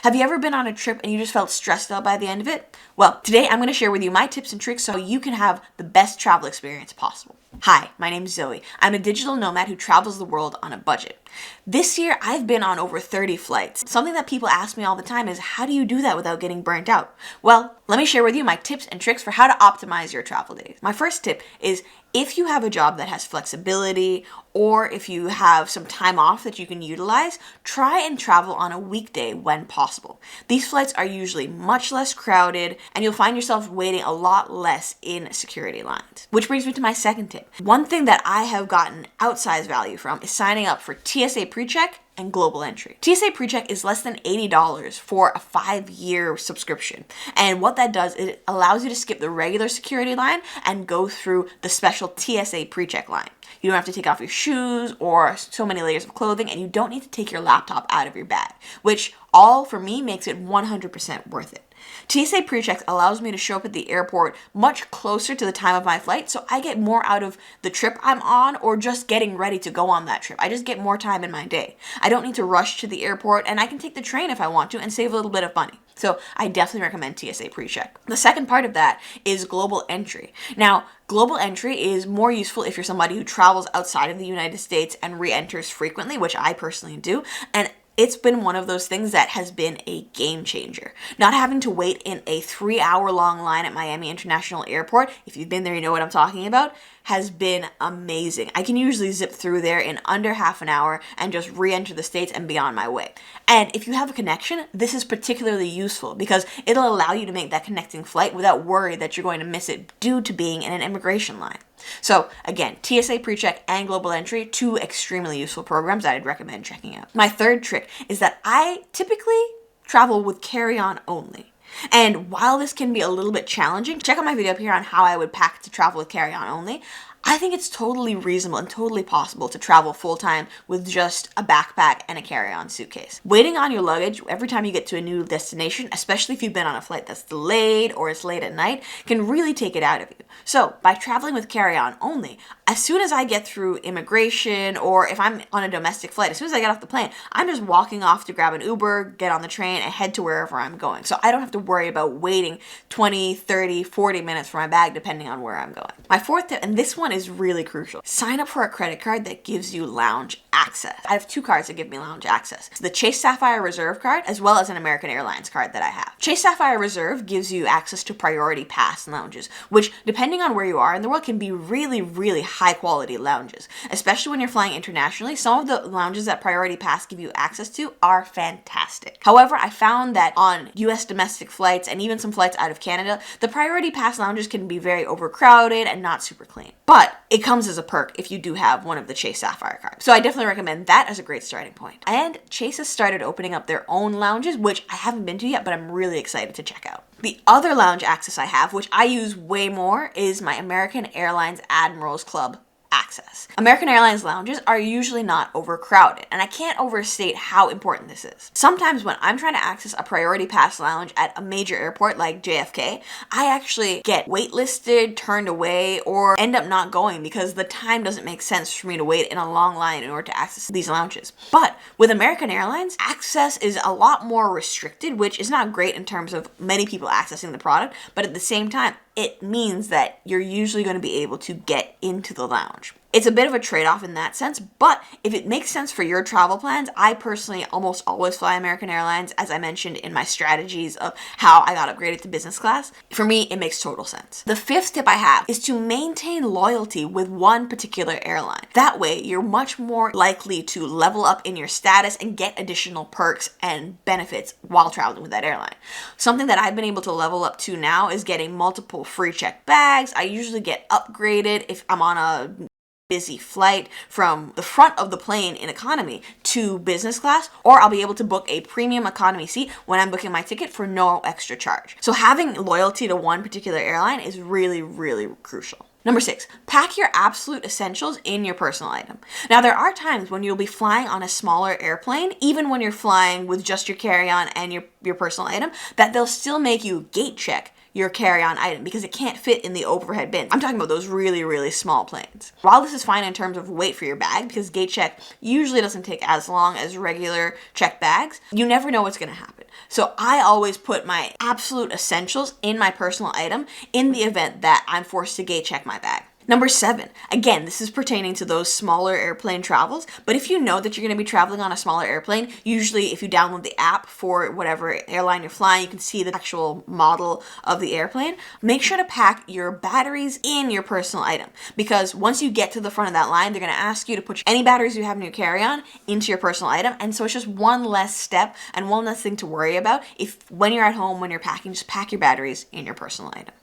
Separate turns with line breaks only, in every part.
Have you ever been on a trip and you just felt stressed out by the end of it? Well, today I'm going to share with you my tips and tricks so you can have the best travel experience possible. Hi, my name is Zoe. I'm a digital nomad who travels the world on a budget. This year, I've been on over 30 flights. Something that people ask me all the time is, how do you do that without getting burnt out? Well, let me share with you my tips and tricks for how to optimize your travel days. My first tip is, if you have a job that has flexibility or if you have some time off that you can utilize, try and travel on a weekday when possible. These flights are usually much less crowded and you'll find yourself waiting a lot less in security lines. Which brings me to my second tip. One thing that I have gotten outsized value from is signing up for TSA PreCheck and Global Entry. TSA PreCheck is less than $80 for a 5-year subscription. And what that does is it allows you to skip the regular security line and go through the special TSA PreCheck line. You don't have to take off your shoes or so many layers of clothing, and you don't need to take your laptop out of your bag, which all for me makes it 100% worth it. TSA PreCheck allows me to show up at the airport much closer to the time of my flight, so I get more out of the trip I'm on or just getting ready to go on that trip. I just get more time in my day. I don't need to rush to the airport, and I can take the train if I want to and save a little bit of money. So I definitely recommend TSA PreCheck. The second part of that is Global Entry. Now, Global Entry is more useful if you're somebody who travels outside of the United States and re-enters frequently, which I personally do, and it's been one of those things that has been a game changer. Not having to wait in a 3-hour-long line at Miami International Airport, if you've been there, you know what I'm talking about, has been amazing. I can usually zip through there in under half an hour and just re-enter the States and be on my way. And if you have a connection, this is particularly useful because it'll allow you to make that connecting flight without worry that you're going to miss it due to being in an immigration line. So again, TSA PreCheck and Global Entry, 2 extremely useful programs that I'd recommend checking out. My third trick is that I typically travel with carry-on only. And while this can be a little bit challenging, check out my video up here on how I would pack to travel with carry-on only. I think it's totally reasonable and totally possible to travel full-time with just a backpack and a carry-on suitcase. Waiting on your luggage every time you get to a new destination, especially if you've been on a flight that's delayed or it's late at night, can really take it out of you. So by traveling with carry-on only, as soon as I get through immigration or if I'm on a domestic flight, as soon as I get off the plane, I'm just walking off to grab an Uber, get on the train, and head to wherever I'm going. So I don't have to worry about waiting 20, 30, 40 minutes for my bag depending on where I'm going. My fourth tip, and this one is really crucial. Sign up for a credit card that gives you lounge access. I have 2 cards that give me lounge access. So the Chase Sapphire Reserve card, as well as an American Airlines card that I have. Chase Sapphire Reserve gives you access to priority pass lounges, which depending on where you are in the world can be really, really high quality lounges. Especially when you're flying internationally, some of the lounges that priority pass give you access to are fantastic. However, I found that on US domestic flights and even some flights out of Canada, the priority pass lounges can be very overcrowded and not super clean. But it comes as a perk if you do have one of the Chase Sapphire cards. So I definitely recommend that as a great starting point. And Chase has started opening up their own lounges, which I haven't been to yet, but I'm really excited to check out. The other lounge access I have, which I use way more, is my American Airlines Admirals Club access. American Airlines lounges are usually not overcrowded, and I can't overstate how important this is. Sometimes when I'm trying to access a priority pass lounge at a major airport like JFK, I actually get waitlisted, turned away, or end up not going because the time doesn't make sense for me to wait in a long line in order to access these lounges. But with American Airlines, access is a lot more restricted, which is not great in terms of many people accessing the product, but at the same time, it means that you're usually going to be able to get into the lounge. It's a bit of a trade-off in that sense, but if it makes sense for your travel plans, I personally almost always fly American Airlines, as I mentioned in my strategies of how I got upgraded to business class. For me, it makes total sense. The 5th tip I have is to maintain loyalty with one particular airline. That way, you're much more likely to level up in your status and get additional perks and benefits while traveling with that airline. Something that I've been able to level up to now is getting multiple free check bags. I usually get upgraded if I'm on a busy flight from the front of the plane in economy to business class, or I'll be able to book a premium economy seat when I'm booking my ticket for no extra charge. So having loyalty to one particular airline is really, really crucial. Number 6, pack your absolute essentials in your personal item. Now, there are times when you'll be flying on a smaller airplane, even when you're flying with just your carry-on and your personal item, that they'll still make you gate check your carry-on item because it can't fit in the overhead bins. I'm talking about those really, really small planes. While this is fine in terms of weight for your bag, because gate check usually doesn't take as long as regular checked bags, you never know what's gonna happen. So I always put my absolute essentials in my personal item in the event that I'm forced to gate check my bag. Number 7, again, this is pertaining to those smaller airplane travels, but if you know that you're going to be traveling on a smaller airplane, usually if you download the app for whatever airline you're flying, you can see the actual model of the airplane. Make sure to pack your batteries in your personal item, because once you get to the front of that line, they're going to ask you to put any batteries you have in your carry-on into your personal item, and so it's just one less step and one less thing to worry about. If when you're at home, when you're packing, just pack your batteries in your personal item.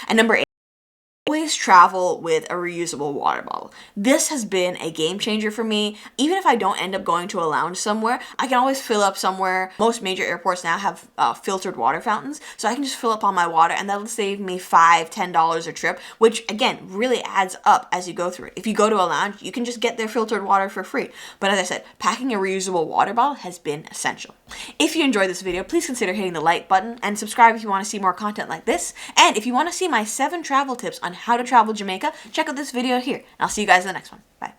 And number 8, always travel with a reusable water bottle. This has been a game changer for me. Even if I don't end up going to a lounge somewhere, I can always fill up somewhere. Most major airports now have filtered water fountains, so I can just fill up on my water, and that'll save me $5, $10 a trip, which again really adds up as you go through it. If you go to a lounge, you can just get their filtered water for free. But as I said, packing a reusable water bottle has been essential. If you enjoyed this video, please consider hitting the like button and subscribe if you want to see more content like this. And if you want to see my 7 travel tips on how to travel Jamaica, check out this video here. And I'll see you guys in the next one. Bye.